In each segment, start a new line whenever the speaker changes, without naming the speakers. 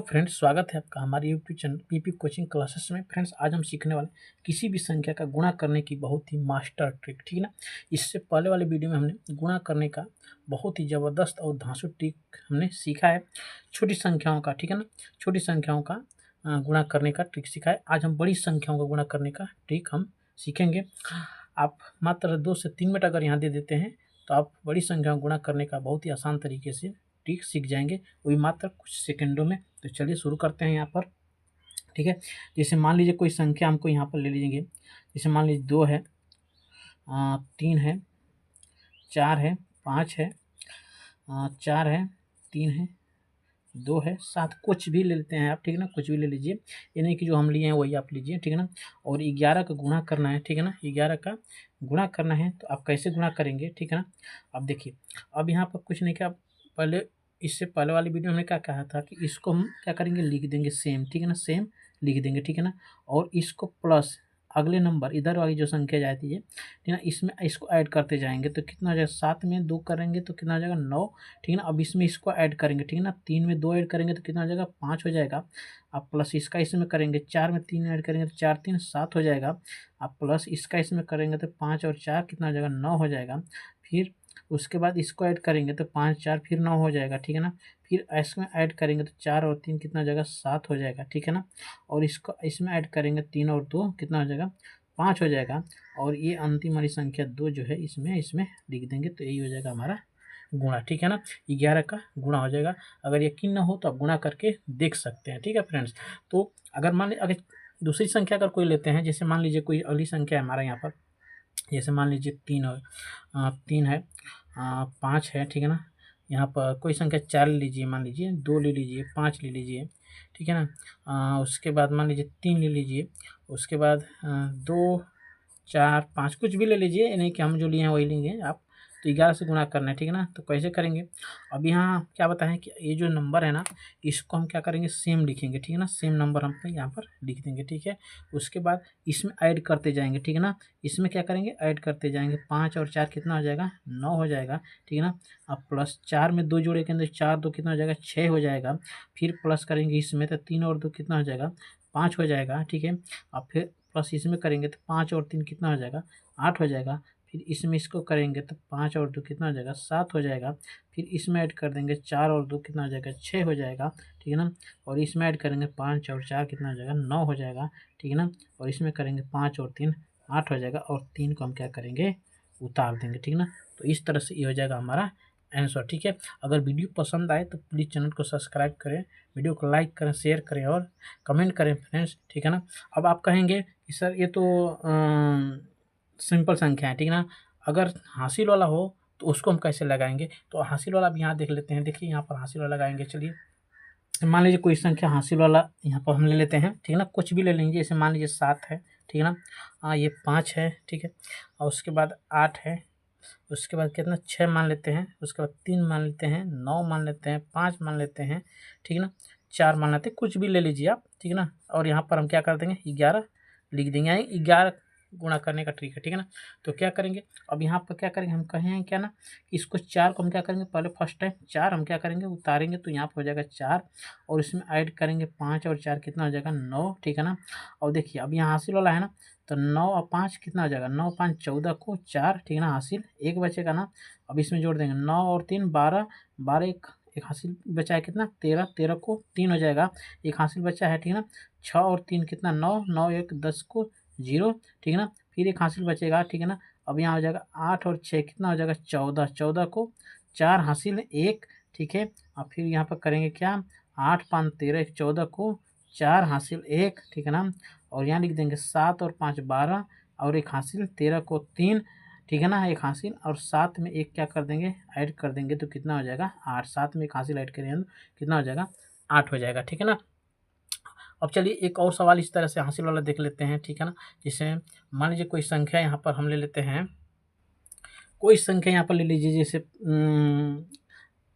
Friends, स्वागत है आपका हमारे YouTube channel PP coaching classes में। फ्रेंड्स, आज हम सीखने वाले किसी भी संख्या का गुणा करने की बहुत ही मास्टर ट्रिक, ठीक है ना। इससे पहले वाले वीडियो में हमने गुणा करने का बहुत ही ज़बरदस्त और धांसू ट्रिक हमने सीखा है, छोटी संख्याओं का, ठीक है ना। छोटी संख्याओं का गुणा करने का ट्रिक सीखा है। आज हम बड़ी संख्याओं का गुणा करने का ट्रिक हम सीखेंगे। आप मात्र 2 से 3 मिनट अगर यहाँ दे देते हैं तो आप बड़ी संख्याओं गुणा करने का बहुत ही आसान तरीके से ट्रिक सीख जाएंगे, वो भी मात्र कुछ सेकंडों में। तो चलिए शुरू करते हैं यहाँ पर, ठीक है। जैसे मान लीजिए कोई संख्या हमको यहाँ पर ले लीजिए। जैसे मान लीजिए 2 है, 3 है, 4 है, 5 है, 4 है, 3 है, 2 है, 7, कुछ भी ले लेते हैं आप, ठीक है ना। कुछ भी ले लीजिए, ये नहीं कि जो हम लिए हैं वही आप लीजिए, ठीक है ना। और 11 का गुणा करना है, ठीक है ना। 11 का गुणा करना है तो आप कैसे गुणा करेंगे, ठीक है ना। अब देखिए, अब यहाँ पर कुछ नहीं किया। पहले इससे पहले वाली वीडियो में हमने क्या कहा था कि इसको हम क्या करेंगे, लिख देंगे सेम, ठीक है ना। सेम लिख देंगे, ठीक है ना। और इसको प्लस अगले नंबर इधर वाली जो संख्या जाती है, ठीक है ना, इसमें इसको ऐड करते जाएंगे तो कितना हो जाएगा, 7 में 2 करेंगे तो कितना हो जाएगा, 9, ठीक है ना। अब इसमें इसको ऐड करेंगे, ठीक है ना। 3 में 2 ऐड करेंगे तो कितना हो जाएगा, 5 हो जाएगा। अब प्लस इसका इसमें करेंगे, 4 में 3 ऐड करेंगे तो 4 3 7 हो जाएगा। अब प्लस इसका इसमें करेंगे तो 5 और 4 कितना हो जाएगा, 9 हो जाएगा। फिर उसके बाद इसको ऐड करेंगे तो 5 4 फिर 9 हो जाएगा, ठीक है ना। फिर इसमें ऐड करेंगे तो 4 और 3 कितना हो जाएगा, 7 हो जाएगा, ठीक है ना। और इसको इसमें ऐड करेंगे 3 और 2 कितना हो जाएगा, 5 हो जाएगा। और ये अंतिम वाली संख्या 2 जो है इसमें लिख देंगे तो यही हो जाएगा हमारा गुणा, ठीक है ना। 11 का गुणा हो जाएगा। अगर यकीन ना हो तो आप गुणा करके देख सकते हैं, ठीक है फ्रेंड्स। तो अगर मान लीजिए, अगर दूसरी संख्या अगर कोई लेते हैं, जैसे मान लीजिए कोई अगली संख्या है हमारा यहाँ पर, जैसे मान लीजिए 3 है, 5 है, ठीक है ना। यहाँ पर कोई संख्या 4 ले लीजिए, मान लीजिए 2 ले लीजिए, 5 ले लीजिए, ठीक है ना। उसके बाद मान लीजिए 3 ले लीजिए, उसके बाद 2 4 5 कुछ भी ले लीजिए, नहीं कि हम जो लिए हैं वही लेंगे आप। तो 11 से गुणा करना है, ठीक है ना। तो कैसे करेंगे, अब यहाँ क्या बताएं कि ये जो नंबर है ना, इसको हम क्या करेंगे, सेम लिखेंगे, ठीक है ना। सेम नंबर हम यहाँ पर लिख देंगे, ठीक है। उसके बाद इसमें ऐड करते जाएंगे, ठीक है ना। इसमें क्या करेंगे, ऐड करते जाएंगे। 5 और 4 कितना हो जाएगा, 9 हो जाएगा, ठीक है ना। अब प्लस 4 में 2 जोड़े के अंदर 4 2 कितना हो जाएगा, 6 हो जाएगा। फिर प्लस करेंगे इसमें तो 3 और 2 कितना हो जाएगा, 5 हो जाएगा, ठीक है। अब फिर प्लस इसमें करेंगे तो 5 और 3 कितना हो जाएगा, 8 हो जाएगा। फिर इसमें इसको करेंगे तो 5 और 2 कितना हो जाएगा, 7 हो जाएगा। फिर इसमें ऐड कर देंगे 4 और 2 कितना हो जाएगा, 6 हो जाएगा, ठीक है ना। और इसमें ऐड करेंगे 5 और 4 कितना हो जाएगा, 9 हो जाएगा, ठीक है ना। और इसमें करेंगे 5 और 3 8 हो जाएगा। और 3 को हम क्या करेंगे, उतार देंगे, ठीक है ना। तो इस तरह से ये हो जाएगा हमारा आंसर, ठीक है। अगर वीडियो पसंद आए तो प्लीज़ चैनल को सब्सक्राइब करें, वीडियो को लाइक करें, शेयर करें और कमेंट करें फ्रेंड्स, ठीक है ना। अब आप कहेंगे कि सर ये तो सिंपल संख्या है, ठीक है ना। अगर हासिल वाला हो तो उसको हम कैसे लगाएंगे, तो हासिल वाला भी यहाँ देख लेते हैं। देखिए यहाँ पर हासिल वाला लगाएंगे। चलिए मान लीजिए कोई संख्या हासिल वाला यहाँ पर हम ले लेते हैं, ठीक है ना। कुछ भी ले लेंगे, जैसे मान लीजिए 7 है, ठीक है ना। ये 5 है, ठीक है। और उसके बाद 8 है, उसके बाद कितना 6 मान लेते हैं, उसके बाद 3 मान लेते हैं, 9 मान लेते हैं, 5 मान लेते हैं, ठीक है ना। 4 मान लेते हैं, कुछ भी ले लीजिए आप, ठीक है ना। और यहाँ पर हम क्या कर देंगे, 11 लिख देंगे, यानी 11 गुणा करने का ट्रिक है, ठीक है ना। तो क्या करेंगे, अब यहाँ पर क्या करेंगे, हम कहें क्या ना, कि इसको 4 को हम क्या करेंगे, पहले फर्स्ट टाइम 4 हम क्या करेंगे, उतारेंगे तो यहाँ पर हो जाएगा 4। और इसमें ऐड करेंगे 5 और 4 कितना हो जाएगा, 9, ठीक है ना। और देखिए अब यहाँ हासिल वाला है ना, तो 9 और 5 कितना हो जाएगा, 9 5 14 को 4, ठीक है ना। हासिल एक बचेगा ना, अब इसमें जोड़ देंगे 9 और 3 12, 12 एक हासिल बचा है कितना, 13, 13 को 3 हो जाएगा, एक हासिल बचा है, ठीक है ना। 6 और 3 कितना, 9, 9 1 10 को 0, ठीक है ना। फिर एक हासिल बचेगा, ठीक है ना। अब यहाँ हो जाएगा 8 और 6 कितना हो जाएगा, 14, 14 को 4 हासिल 1, ठीक है। और फिर यहाँ पर करेंगे क्या, 8 5 13 14 को 4 हासिल 1, ठीक है ना। और यहाँ लिख देंगे 7 और 5 12, और एक हासिल 13 को 3, ठीक है ना। एक हासिल और 7 में एक क्या कर देंगे, ऐड कर देंगे तो कितना हो जाएगा, 8। 7 में एक हासिल ऐड करेंगे तो कितना हो जाएगा, 8 हो जाएगा, ठीक है ना। अब चलिए एक और सवाल इस तरह से हासिल वाला देख लेते हैं, ठीक है ना। जैसे मान लीजिए कोई संख्या यहाँ पर हम ले लेते हैं, कोई संख्या यहाँ पर ले लीजिए, जैसे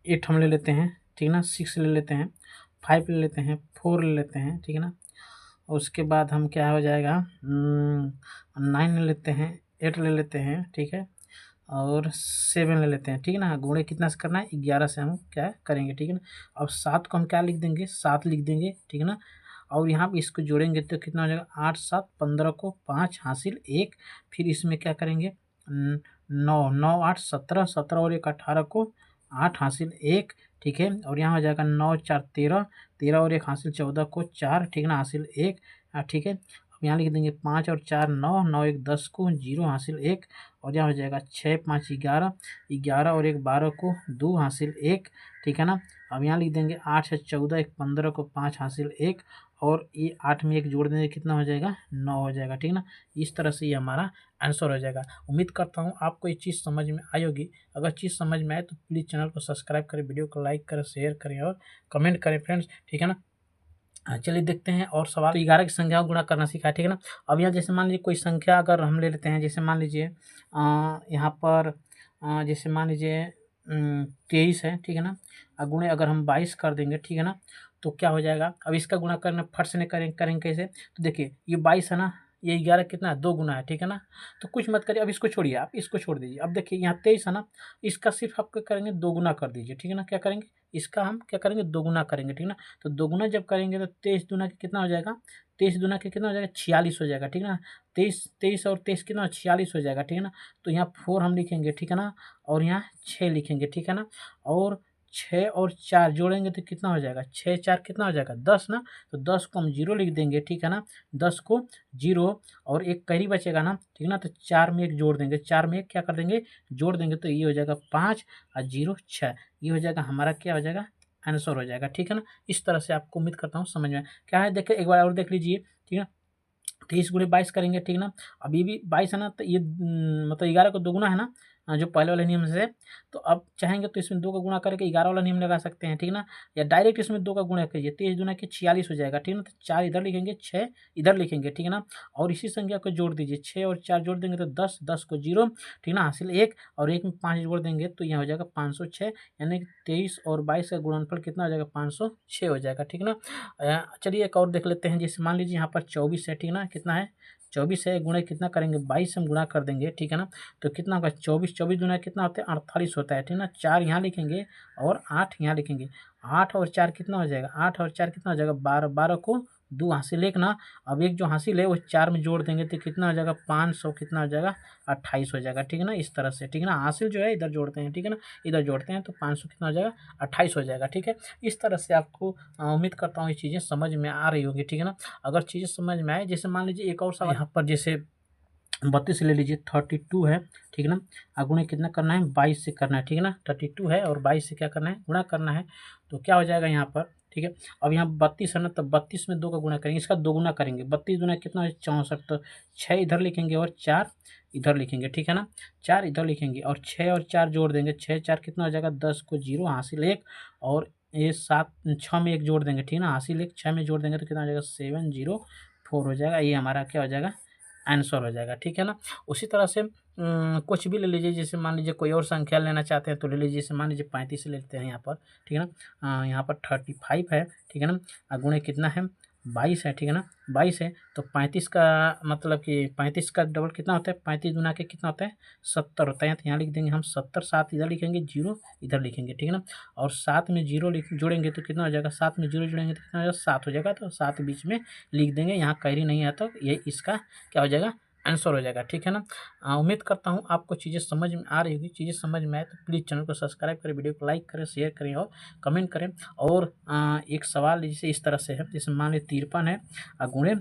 8 हम ले लेते हैं, ठीक है ना। 6 ले लेते हैं, 5 ले लेते हैं, 4 ले लेते हैं, ठीक है ना। उसके बाद हम क्या हो जाएगा, 9 ले लेते हैं, 8 ले लेते हैं, ठीक है। और 7 ले लेते हैं, ठीक है ना। गुणे कितना से करना है, 11 से हम क्या करेंगे, ठीक है ना। अब 7 को हम क्या लिख देंगे, 7 लिख देंगे, ठीक है ना। और यहाँ पे इसको जोड़ेंगे तो कितना हो जाएगा, 8 7 15 को 5 हासिल 1, फिर इसमें क्या करेंगे 9 9 8 17 17 और 1 18 को 8 हासिल 1, ठीक है। और यहाँ हो जाएगा 9 4 13 13 और 1 हासिल 14 को 4, ठीक है ना, हासिल 1, ठीक है। अब यहाँ लिख देंगे 5 और 4 9 9 1 10 को 0 हासिल 1, और यहाँ हो जाएगा 6 5 11 11 और 1 12 को 2 हासिल 1, ठीक है ना। अब यहाँ लिख देंगे 8 से 14 1 15 को 5 हासिल 1, और ये 8 में 1 जोड़ देंगे कितना हो जाएगा, 9 हो जाएगा, ठीक है ना। इस तरह से ये हमारा आंसर हो जाएगा। उम्मीद करता हूँ आपको ये चीज़ समझ में आई होगी। अगर चीज़ समझ में आए तो प्लीज़ चैनल को सब्सक्राइब करें, वीडियो को लाइक करें, शेयर करें और कमेंट करें फ्रेंड्स, ठीक है ना। चलिए देखते हैं और सवाल। 11 की संख्या को गुणा करना सीखा है, ठीक है ना। अब यहाँ जैसे मान लीजिए कोई संख्या अगर हम ले लेते हैं, जैसे मान लीजिए यहाँ पर जैसे मान लीजिए 23 है, ठीक है ना। गुणे अगर हम 22 कर देंगे, ठीक है ना, तो क्या हो जाएगा। अब इसका गुणा करना फट से नहीं करेंगे कैसे, तो देखिए ये 22 है ना, ये 11 कितना है, 2 गुना है, ठीक है ना। तो कुछ मत करिए, अब इसको छोड़िए, आप इसको छोड़ दीजिए। अब देखिए यहाँ 23 है ना, इसका सिर्फ आप क्या करेंगे, 2 गुना कर दीजिए, ठीक है ना। क्या करेंगे, इसका हम क्या करेंगे, 2 गुना करेंगे, ठीक है ना। तो 2 गुना जब करेंगे तो 23 दूना के कितना हो जाएगा, 23 दूना के कितना हो जाएगा, 46 हो जाएगा, ठीक है ना। 23 23 और 23 कितना 46 हो जाएगा, ठीक है ना। तो यहाँ 4 हम लिखेंगे, ठीक है ना, और यहाँ 6 लिखेंगे, ठीक है ना। और 6 और 4 जोड़ेंगे तो कितना हो जाएगा, 6 4 कितना हो जाएगा, 10 ना। तो 10 को हम 0 लिख देंगे, ठीक है ना, 10 को 0, और एक कैरी बचेगा ना, ठीक है ना। तो 4 में 1 जोड़ देंगे, 4 में 1 क्या कर देंगे, जोड़ देंगे, तो ये हो जाएगा 5 और 0 6, ये हो जाएगा हमारा क्या हो जाएगा, आंसर हो जाएगा, ठीक है ना। इस तरह से आपको उम्मीद करता हूँ समझ में क्या है। देखिए एक बार और देख लीजिए, ठीक है। 23 गुणे 22 करेंगे, ठीक ना। अब ये भी 22 है ना, तो ये मतलब 11 को 2 गुना है ना, जो पहले वाले नियम से। तो अब चाहेंगे तो इसमें 2 का गुणा करके 11 वाला नियम लगा सकते हैं, ठीक ना। या डायरेक्ट इसमें 2 का गुणा कीजिए, 23 दूना के 46 हो जाएगा, ठीक ना। तो 4 इधर लिखेंगे, 6 इधर लिखेंगे, ठीक है ना। और इसी संख्या को जोड़ दीजिए, 6 और 4 जोड़ देंगे तो 10 10 को 0, ठीक ना, हासिल 1, और 1 में 5 जोड़ देंगे तो यहाँ हो जाएगा 506, यानी कि 23 और 22 का गुणनफल कितना हो जाएगा, 506 हो जाएगा, ठीक ना। चलिए एक और देख लेते हैं। जैसे मान लीजिए यहाँ पर 24 है, ठीक ना, कितना है 24 है, गुणे कितना करेंगे, 22 से हम गुणा कर देंगे, ठीक है ना। तो कितना होगा, 24 24 गुना कितना होता है, 48 होता है, ठीक ना। 4 यहाँ लिखेंगे और 8 यहाँ लिखेंगे, 8 और 4 कितना हो जाएगा, 8 और 4 कितना हो जाएगा, 12 12 को 2 हासिल 1 ना। अब एक जो हासिल है वो 4 में जोड़ देंगे तो कितना हो जाएगा, 500 कितना हो जाएगा, 28 हो जाएगा, ठीक है ना। इस तरह से, ठीक है ना, हासिल जो है इधर जोड़ते हैं, ठीक है ना, इधर जोड़ते हैं तो 500 कितना हो जाएगा, 28 हो जाएगा, ठीक है। इस तरह से आपको उम्मीद करता हूँ ये चीज़ें समझ में आ रही होगी, ठीक है ना। अगर चीज़ें समझ में आए, जैसे मान लीजिए एक और सवाल यहाँ पर, जैसे 32 ले लीजिए, 32 है, ठीक है ना। गुणे कितना करना है, 22 से करना है, ठीक है ना। 32 है और 22 से क्या करना है, गुणा करना है। तो क्या हो जाएगा यहाँ पर, ठीक है। अब यहाँ 32 है ना, तो 32 में 2 का गुणा करेंगे, इसका 2 गुना करेंगे, 32 गुना कितना है, 64, तो 6 इधर लिखेंगे और 4 इधर लिखेंगे, ठीक है ना। 4 इधर लिखेंगे और 6 और 4 जोड़ देंगे, 6 4 कितना हो जाएगा, 10 को 0 हासिल 1, और ये 7 6 में 1 जोड़ देंगे, ठीक है ना, हासिल 1, 6 में जोड़ देंगे तो कितना हो जाएगा, 704 हो जाएगा। ये हमारा क्या हो जाएगा, आंसर हो जाएगा, ठीक है ना। उसी तरह से कुछ भी ले लीजिए, जैसे मान लीजिए कोई और संख्या लेना चाहते हैं तो ले लीजिए। जैसे मान लीजिए 35 लेते हैं यहाँ पर, ठीक है ना। यहाँ पर 35 है, ठीक है ना। गुणे कितना है, 22 है, ठीक है ना, 22 है। तो 35 का मतलब कि 35 का डबल कितना होता है, 35 गुना के कितना होता है, 70 होता है। तो यहाँ लिख देंगे हम 70, 7 इधर लिखेंगे, 0 इधर लिखेंगे, ठीक है ना। और 7 में 0 जोड़ेंगे तो कितना हो जाएगा, 7 में 0 जोड़ेंगे तो कितना हो जाएगा, 7 हो जाएगा। तो 7 बीच में लिख देंगे, यहाँ कैरी नहीं है, तो ये इसका क्या हो जाएगा, आंसर हो जाएगा, ठीक है ना। उम्मीद करता हूँ आपको चीज़ें समझ में आ रही होगी। चीज़ें समझ में आए तो प्लीज़ चैनल को सब्सक्राइब करें, वीडियो को लाइक करें, शेयर करें और कमेंट करें। और एक सवाल जैसे इस तरह से है, जैसे मान लीजिए 53 है गुणे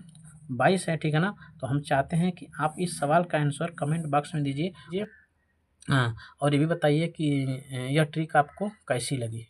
22 है, ठीक है ना। तो हम चाहते हैं कि आप इस सवाल का आंसर कमेंट बॉक्स में दीजिए। हाँ, और ये भी बताइए कि यह ट्रिक आपको कैसी लगी।